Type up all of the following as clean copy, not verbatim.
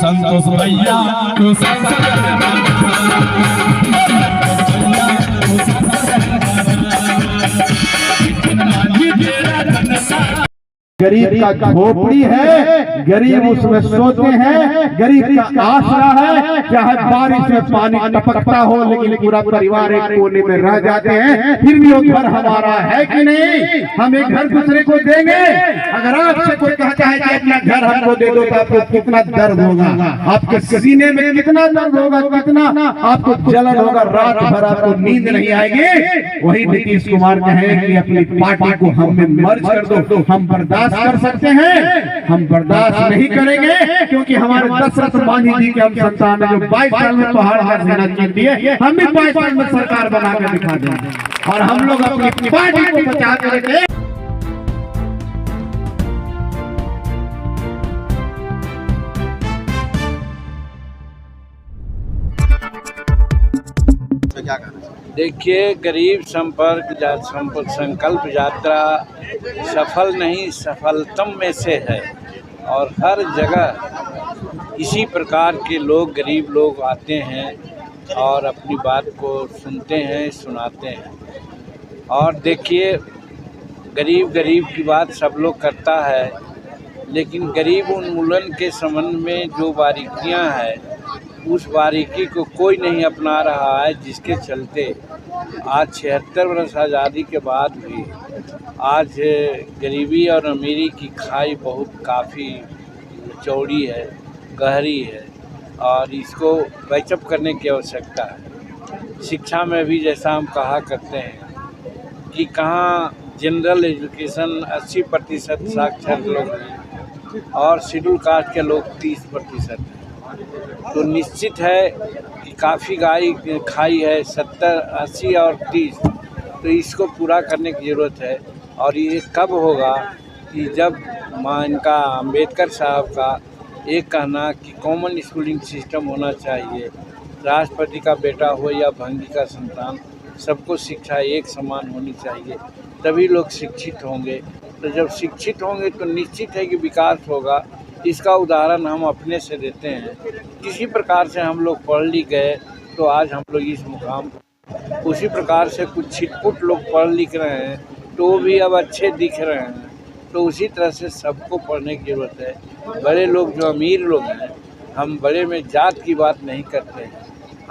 संतोष भैया तो गरीब का झोपड़ी है, गरीब उसमें सोते हैं, गरीब का आसरा है। चाहे बारिश में पानी टपकता हो लेकिन पूरा परिवार एक कोने में रह जाते हैं, फिर भी वो घर हमारा है कि नहीं? हम एक घर दूसरे को देंगे। अगर आपसे कोई कहता है कि अपना घर हमको दे दो तो आपको कितना दर्द होगा, आपके सीने में कितना दर्द होगा, कितना आपको जलन होगा, रात भर आपको नींद नहीं आएगी। वही नीतीश कुमार कहे कि अपनी पार्टी को हम में मर्ज कर दो। हम बर्दाश्त कर सकते हैं, हम बर्दाश्त नहीं करेंगे, क्योंकि हमारे दशरथ मांझी जी के हम संतान है जो 22 साल में पहाड़ का सेना जीत दिए। हम भी 22 साल में सरकार बनाकर दिखा देंगे और हम लोग अपनी पार्टी को बचा के रखेंगे। देखिए, गरीब संकल्प यात्रा सफल नहीं सफलतम में से है और हर जगह इसी प्रकार के लोग, गरीब लोग आते हैं और अपनी बात को सुनते हैं, सुनाते हैं। और देखिए, गरीब की बात सब लोग करता है, लेकिन गरीब उन्मूलन के संबंध में जो बारीकियां हैं, उस बारीकी को कोई नहीं अपना रहा है, जिसके चलते आज 76 वर्ष आज़ादी के बाद भी आज गरीबी और अमीरी की खाई बहुत काफ़ी चौड़ी है, गहरी है और इसको पैचअप करने की आवश्यकता है। शिक्षा में भी जैसा हम कहा करते हैं कि कहाँ जनरल एजुकेशन 80% साक्षर लोग हैं और शेड्यूल कास्ट के लोग 30% हैं, तो निश्चित है कि काफ़ी खाई है 70, 80 और 30। तो इसको पूरा करने की ज़रूरत है। और ये कब होगा कि जब इनका अम्बेडकर साहब का एक कहना कि कॉमन स्कूलिंग सिस्टम होना चाहिए, राष्ट्रपति का बेटा हो या भंगी का संतान, सबको शिक्षा एक समान होनी चाहिए, तभी लोग शिक्षित होंगे। तो जब शिक्षित होंगे तो निश्चित है कि विकास होगा। इसका उदाहरण हम अपने से देते हैं। किसी प्रकार से हम लोग पढ़ लिख गए तो आज हम लोग इस मुकाम, उसी प्रकार से कुछ छिटपुट लोग पढ़ लिख रहे हैं तो वो भी अब अच्छे दिख रहे हैं। तो उसी तरह से सबको पढ़ने की ज़रूरत है। बड़े लोग जो अमीर लोग हैं, हम बड़े में जात की बात नहीं करते हैं।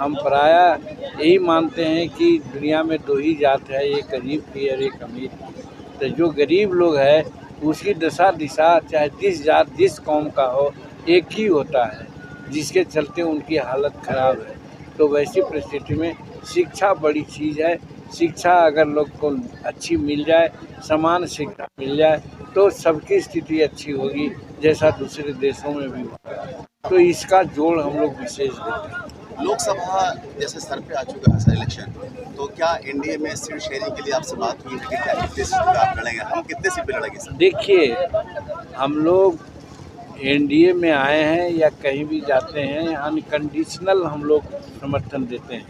हम प्रायः यही मानते हैं कि दुनिया में 2 ही जात है, एक गरीब की और एक अमीर की। तो जो गरीब लोग है उसकी दशा दिशा चाहे जिस जात जिस कौम का हो एक ही होता है, जिसके चलते उनकी हालत ख़राब है। तो वैसी परिस्थिति में शिक्षा बड़ी चीज़ है। शिक्षा अगर लोग को अच्छी मिल जाए, समान शिक्षा मिल जाए, तो सबकी स्थिति अच्छी होगी, जैसा दूसरे देशों में भी होता है। तो इसका जोड़ हम लोग विशेष देते हैं। लोकसभा जैसे सर पे आ चुका है सर इलेक्शन, तो क्या एनडीए में सीट शेयरिंग के लिए आपसे बात हुई है कि क्या कितने सीट पे आप लड़ेंगे, हम कितने सीट पे लड़ेंगे सर? देखिए, हम लोग एनडीए में आए हैं या कहीं भी जाते हैं, अनकंडीशनल हम लोग समर्थन देते हैं।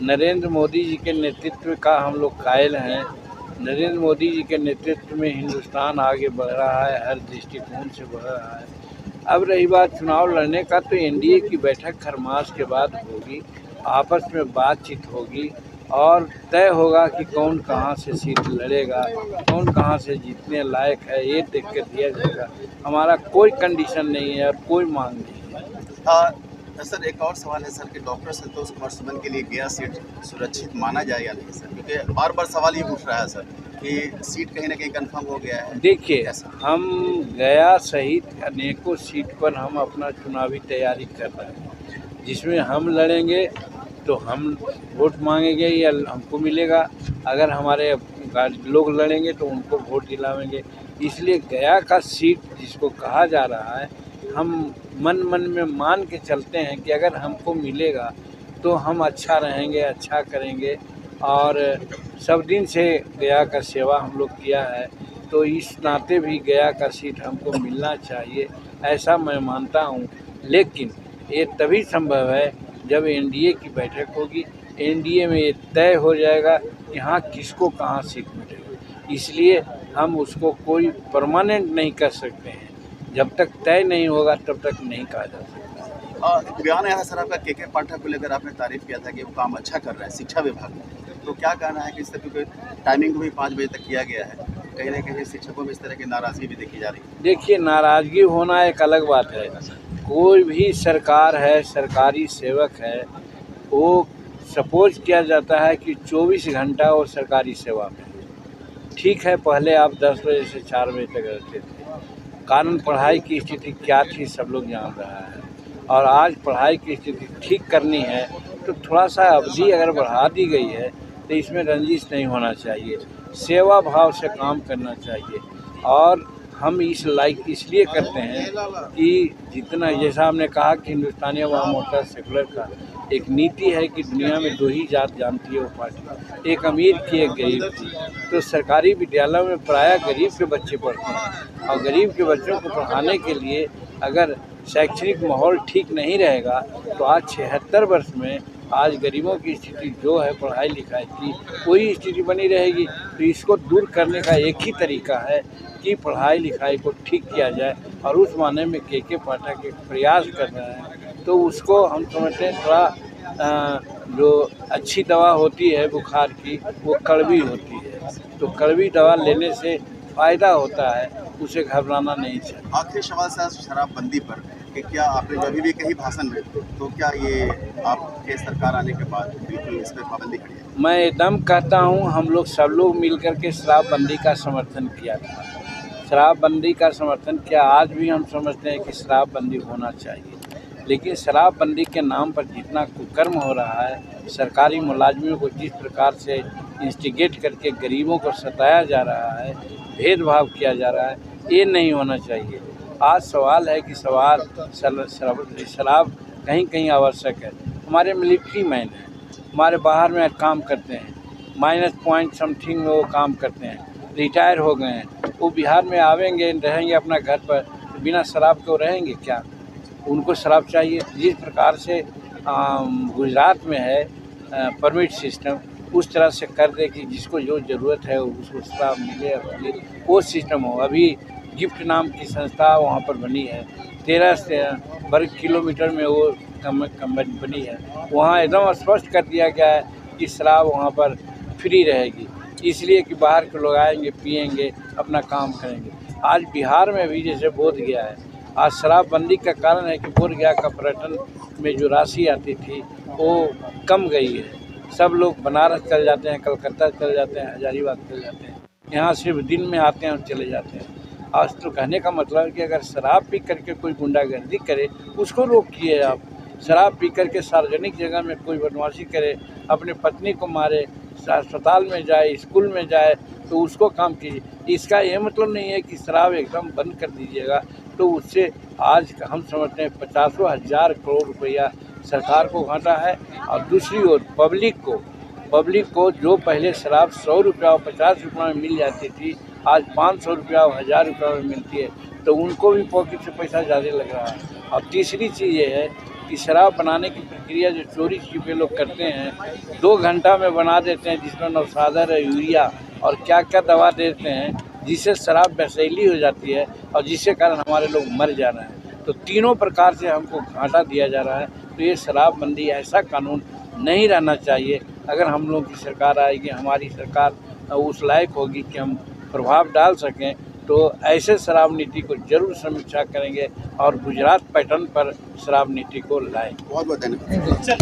नरेंद्र मोदी जी के नेतृत्व का हम लोग कायल हैं। नरेंद्र मोदी जी के नेतृत्व में हिंदुस्तान आगे बढ़ रहा है, हर दृष्टिकोण से बढ़ रहा है। अब रही बात चुनाव लड़ने का, तो एनडीए की बैठक खरमास के बाद होगी, आपस में बातचीत होगी और तय होगा कि कौन कहां से सीट लड़ेगा, कौन कहां से जीतने लायक है, ये देख कर दिया जाएगा। हमारा कोई कंडीशन नहीं है और कोई मांग नहीं है। सर, एक और सवाल है सर कि डॉक्टर संतोष कुमार सुमन के लिए गया सीट सुरक्षित माना जाए या नहीं सर? क्योंकि बार बार सवाल ये पूछ रहा है सर कि सीट कहीं ना कहीं कंफर्म हो गया है। देखिए, हम गया सहित अनेकों सीट पर हम अपना चुनावी तैयारी कर रहे हैं, जिसमें हम लड़ेंगे तो हम वोट मांगेंगे या हमको मिलेगा, अगर हमारे लोग लड़ेंगे तो उनको वोट दिलावेंगे। इसलिए गया का सीट जिसको कहा जा रहा है, हम मन में मान के चलते हैं कि अगर हमको मिलेगा तो हम अच्छा रहेंगे, अच्छा करेंगे। और सब दिन से गया का सेवा हम लोग किया है, तो इस नाते भी गया का सीट हमको मिलना चाहिए, ऐसा मैं मानता हूँ। लेकिन ये तभी संभव है जब एनडीए की बैठक होगी। एनडीए में ये तय हो जाएगा कि हाँ किसको कहाँ सीट मिलेगी। इसलिए हम उसको कोई परमानेंट नहीं कर सकते हैं। जब तक तय नहीं होगा तब तक नहीं कहा जा सकता। बयान आया था सर आपका के पाठक को लेकर, आपने तारीफ किया था कि वो काम अच्छा कर रहा है शिक्षा विभाग में, तो क्या कहना है कि इससे, क्योंकि टाइमिंग को भी 5 बजे तक किया गया है, कहीं ना कहीं शिक्षकों में इस तरह की नाराज़गी भी देखी जा रही है? देखिए, नाराज़गी होना एक अलग बात है। कोई भी सरकार है, सरकारी सेवक है, वो सपोज किया जाता है कि 24 घंटा वो सरकारी सेवा में। ठीक है, पहले आप 10 बजे से 4 बजे तक रहते थे, कारण पढ़ाई की स्थिति क्या थी सब लोग जान रहा है, और आज पढ़ाई की स्थिति ठीक करनी है तो थोड़ा सा अवधि अगर बढ़ा दी गई है तो इसमें रंजिश नहीं होना चाहिए, सेवा भाव से काम करना चाहिए। और हम इस लाइक इसलिए करते हैं कि जितना, जैसा हमने कहा कि हिंदुस्तानी अवाम मोर्चा सेकुलर का एक नीति है कि दुनिया में 2 ही जात जानती है वो पार्टी, एक अमीर की एक गरीब की। तो सरकारी विद्यालयों में प्रायः गरीब के बच्चे पढ़ते हैं, और गरीब के बच्चों को पढ़ाने के लिए अगर शैक्षणिक माहौल ठीक नहीं रहेगा तो आज 76 वर्ष में आज गरीबों की स्थिति जो है पढ़ाई लिखाई की वही स्थिति बनी रहेगी। तो इसको दूर करने का एक ही तरीका है कि पढ़ाई लिखाई को ठीक किया जाए, और उस माने में के पाठक एक प्रयास कर रहे हैं। तो उसको हम समझते हैं थोड़ा जो अच्छी दवा होती है बुखार की वो कड़वी होती है, तो कड़वी दवा लेने से फ़ायदा होता है, उसे घबराना नहीं चाहिए। आखिरी सवाल सर शराबबंदी पर कि क्या आपने जो अभी भी कही भाषण में, तो क्या ये आपके सरकार आने के बाद बिल्कुल इस पर पाबंदी खड़ी है? मैं एकदम कहता हूँ, हम लोग सब लोग मिलकर के शराबबंदी का समर्थन किया था, शराबबंदी का समर्थन किया। आज भी हम समझते हैं कि शराबबंदी होना चाहिए, लेकिन शराबबंदी के नाम पर जितना कुकर्म हो रहा है, सरकारी मुलाजमों को जिस प्रकार से इंस्टिगेट करके गरीबों को सताया जा रहा है, भेदभाव किया जा रहा है, ये नहीं होना चाहिए। आज सवाल है कि शराब कहीं कहीं आवश्यक है। हमारे मिलिट्री मैन हैं, हमारे बाहर में काम करते हैं, -point समथिंग वो काम करते हैं, रिटायर हो गए हैं, वो बिहार में आवेंगे रहेंगे अपना घर पर, तो बिना शराब के रहेंगे क्या? उनको शराब चाहिए। जिस प्रकार से गुजरात में है परमिट सिस्टम, उस तरह से कर दे कि जिसको जो ज़रूरत है उसको शराब मिले, वो सिस्टम हो। अभी गिफ्ट नाम की संस्था वहाँ पर बनी है, 13 वर्ग किलोमीटर में वो कंपनी बनी है, वहाँ एकदम स्पष्ट कर दिया गया है कि शराब वहाँ पर फ्री रहेगी, इसलिए कि बाहर के लोग आएंगे, पिएंगे, अपना काम करेंगे। आज बिहार में भी जैसे बोधगया है, आज शराबबंदी का कारण है कि बोधगया का पर्यटन में जो राशि आती थी वो कम गई है। सब लोग बनारस चल जाते हैं, कलकत्ता चल जाते हैं, हजारीबाग चल जाते हैं, यहाँ सिर्फ दिन में आते हैं और चले जाते हैं। आज तो कहने का मतलब है कि अगर शराब पी करके कोई गुंडागर्दी करे उसको रोकिए आप। शराब पी करके सार्वजनिक जगह में कोई बदमाशी करे, अपने पत्नी को मारे, अस्पताल में जाए, स्कूल में जाए, तो उसको काम कीजिए। इसका ये मतलब नहीं है कि शराब एकदम बंद कर दीजिएगा, तो उससे आज हम समझते हैं 50,000 करोड़ रुपया सरकार को घाटा है। और दूसरी ओर पब्लिक को जो पहले शराब 100 रुपया और 50 रुपये में मिल जाती थी, आज 500 रुपया और 1000 रुपये में मिलती है, तो उनको भी पॉकेट से पैसा ज़्यादा लग रहा है। और तीसरी चीज़ ये है कि शराब बनाने की प्रक्रिया जो चोरी छिपे लोग करते हैं, 2 घंटा में बना देते हैं, जिसमें नौसादर है, यूरिया और क्या क्या दवा देते हैं, जिससे शराब वैसेली हो जाती है और जिसके कारण हमारे लोग मर जा रहे हैं। तो तीनों प्रकार से हमको घाटा दिया जा रहा है। तो ये शराबबंदी ऐसा कानून नहीं रहना चाहिए। अगर हम लोग की सरकार आएगी, हमारी सरकार उस लायक होगी कि हम प्रभाव डाल सकें, तो ऐसे शराब नीति को जरूर समीक्षा करेंगे और गुजरात पैटर्न पर शराब नीति को लाएं। बहुत बहुत धन्यवाद।